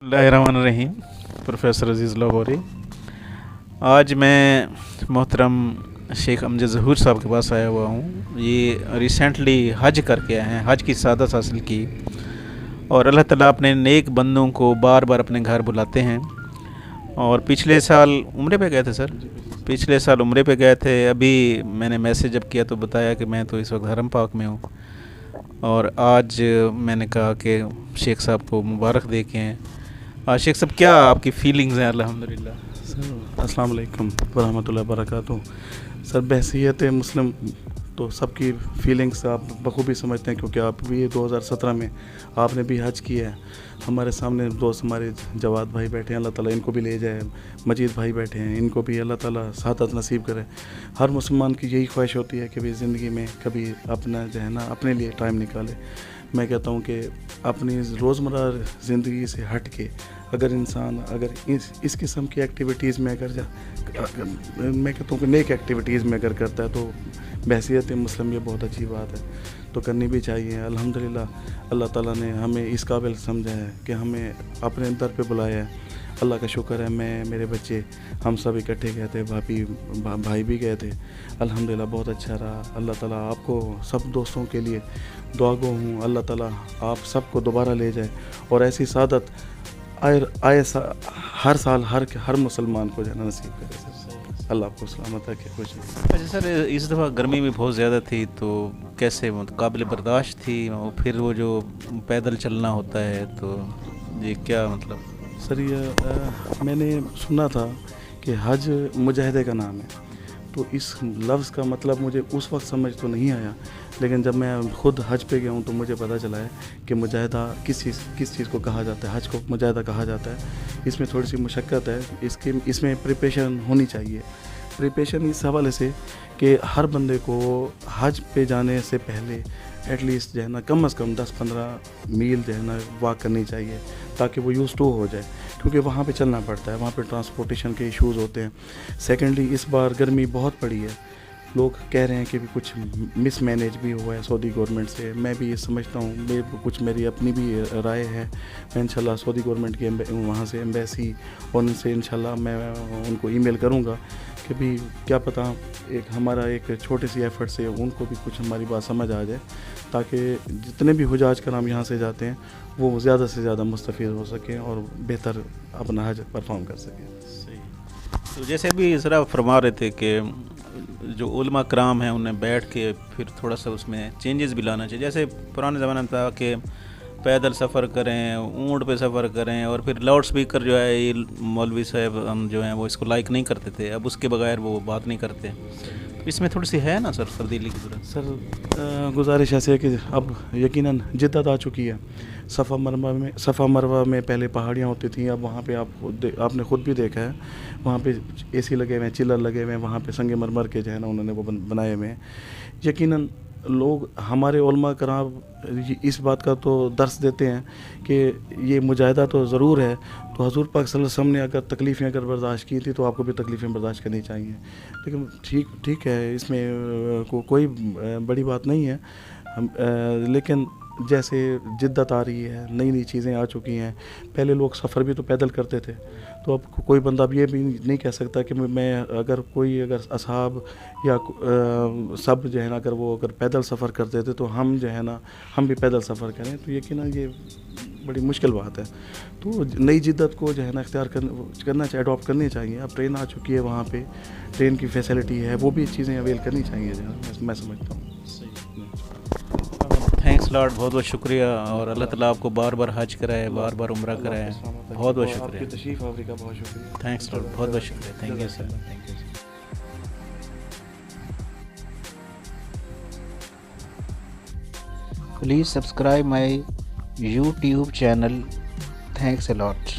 बिस्मिल्लाहिर्रहमानिर्रहीम। प्रोफेसर अजीज़ लाहौरी। आज मैं मोहतरम शेख अमजद ज़हूर साहब के पास आया हुआ हूँ। ये रिसेंटली हज करके आए हैं, हज की सआदत हासिल की, और अल्लाह ताला अपने नेक बंदों को बार बार अपने घर बुलाते हैं। और पिछले साल उम्रे पे गए थे सर, पिछले साल उम्रे पे गए थे। अभी मैंने मैसेज जब किया तो बताया कि मैं तो इस वक्त हरम पाक में हूँ, और आज मैंने कहा कि शेख साहब को मुबारक दे के हैं। शेख साहब, क्या आपकी फीलिंग्स हैं? अल्हम्दुलिल्लाह सर, अस्सलाम वालेकुम वरहमतुल्लाहि वबरकातुहू। सर, बहसीयत मुस्लिम तो सबकी फीलिंग्स आप बखूबी समझते हैं, क्योंकि आप भी 2017 में आपने भी हज किया है। हमारे सामने दोस्त हमारे जवाद भाई बैठे हैं, अल्लाह ताला इनको भी ले जाए। मजीद भाई बैठे हैं, इनको भी अल्लाह ताला सादत नसीब करे। हर मुसलमान की यही ख्वाहिश होती है कि भाई ज़िंदगी में कभी अपना जो है ना अपने लिए टाइम निकाले। मैं कहता हूँ कि अपनी रोज़मर्रा ज़िंदगी से हट के अगर इंसान अगर इस किस्म की एक्टिविटीज़ में मैं कहता हूँ कि नेक एक्टिविटीज़ में अगर करता है तो बहसीयत मुस्लिम ये बहुत अच्छी बात है, तो करनी भी चाहिए। अल्हम्दुलिल्लाह अल्लाह ताला ने हमें इस काबिल समझा है कि हमें अपने दर पे बुलाया है। अल्लाह का शुक्र है, मैं मेरे बच्चे हम सब इकट्ठे गए थे, भाई भी गए थे। अल्हम्दुलिल्लाह बहुत अच्छा रहा। अल्लाह ताला आपको सब दोस्तों के लिए दुआ गो हूँ, अल्लाह ताला आप सबको दोबारा ले जाए और ऐसी सादत हर साल हर मुसलमान को जाना नसीब करे। अल्लाह आपको सलामत रखे, खुश रखे। अच्छा सर, इस दफ़ा गर्मी भी बहुत ज़्यादा थी, तो कैसे काबिल बर्दाश्त थी? और फिर वो जो पैदल चलना होता है, तो ये क्या मतलब? सर, ये मैंने सुना था कि हज मुजाहिदे का नाम है, तो इस लफ्ज़ का मतलब मुझे उस वक्त समझ तो नहीं आया, लेकिन जब मैं ख़ुद हज पे गया हूँ तो मुझे पता चला है कि मुजाहिदा किस चीज़ को कहा जाता है। हज को मुजाहिदा कहा जाता है। इसमें थोड़ी सी मुशक्क़त है, इसमें प्रिपरेशन होनी चाहिए। प्रिपरेशन इस हवाले से कि हर बंदे को हज पे जाने से पहले एटलीस्ट जो है ना कम से कम 10-15 मील जो है ना वॉक करनी चाहिए, ताकि वो यूज़ टू हो जाए, क्योंकि वहाँ पे चलना पड़ता है, वहाँ पे ट्रांसपोर्टेशन के इश्यूज़ होते हैं। सेकेंडली, इस बार गर्मी बहुत पड़ी है। लोग कह रहे हैं कि भी कुछ मिसमैनेज भी हुआ है सऊदी गवर्नमेंट से। मैं भी ये समझता हूँ, कुछ मेरी अपनी भी राय है। मैं इंशाल्लाह सऊदी गवर्नमेंट की वहाँ से एम्बेसी और उनसे इंशाल्लाह मैं उनको ईमेल करूँगा कि भी क्या पता हमारा एक छोटी सी एफ़र्ट से उनको भी कुछ हमारी बात समझ आ जाए, ताकि जितने भी हुजाज कराम यहाँ से जाते हैं वो ज़्यादा से ज़्यादा मुस्तफ़ीद हो सकें और बेहतर अपना हज परफॉर्म कर सकें। सही। तो जैसे भी ज़रा फरमा रहे थे कि जो उलमा कराम हैं उन्हें बैठ के फिर थोड़ा सा उसमें चेंजेस भी लाना चाहिए। जैसे पुराने ज़माने में था कि पैदल सफ़र करें, ऊँट पे सफ़र करें, और फिर लाउड स्पीकर जो है ये मौलवी साहब हम जो हैं वो इसको लाइक नहीं करते थे। अब उसके बगैर वो बात नहीं करते। तो इसमें थोड़ी सी है ना सर तब्दीली की ज़रूरत? सर, गुजारिश ऐसे है कि अब यकीनन जिद्दत आ चुकी है। सफ़ा मरवा में पहले पहाड़ियाँ होती थी, अब वहाँ पे आपने ख़ुद भी देखा है, वहाँ पे एसी लगे हुए हैं, चिल्लर लगे हुए हैं, वहाँ पे संगे मरमर के जो है ना उन्होंने वो बनाए हुए हैं। यकीनन लोग हमारे उलमा कराम इस बात का तो दर्स देते हैं कि ये मुजाहिदा तो ज़रूर है, तो हज़ूर पाक सल्लल्लाहु अलैहि वसल्लम ने अगर तकलीफ़ें अगर बर्दाश्त की थी तो आपको भी तकलीफ़ें बर्दाश्त करनी चाहिए। लेकिन ठीक है, इसमें कोई बड़ी बात नहीं है। लेकिन जैसे जिद्दत आ रही है, नई नई चीज़ें आ चुकी हैं। पहले लोग सफ़र भी तो पैदल करते थे, तो अब कोई बंदा अब ये भी नहीं कह सकता कि मैं अगर असहाब या सब जो है ना अगर पैदल सफ़र करते थे तो हम जो है ना हम भी पैदल सफ़र करें, तो यकीनन ये बड़ी मुश्किल बात है। तो नई जिद्दत को जो है ना इख्तियार करना चाहिए, अडॉप्ट करनी चाहिए। अब ट्रेन आ चुकी है, वहाँ पे ट्रेन की फैसिलिटी है, वो भी चीज़ें अवेल करनी चाहिए जो है, मैं समझता हूँ। थैंक्स लॉर्ड, बहुत बहुत शुक्रिया, और अल्लाह ताला आपको बार बार हज कराए, बार बार उम्रा कराए। बहुत बहुत शुक्रिया। आपकी तशरीफ़ आवरी का बहुत शुक्रिया। थैंक्स लॉर्ड, बहुत बहुत शुक्रिया। Thank you sir, thank you. Please subscribe my YouTube channel. Thanks a lot.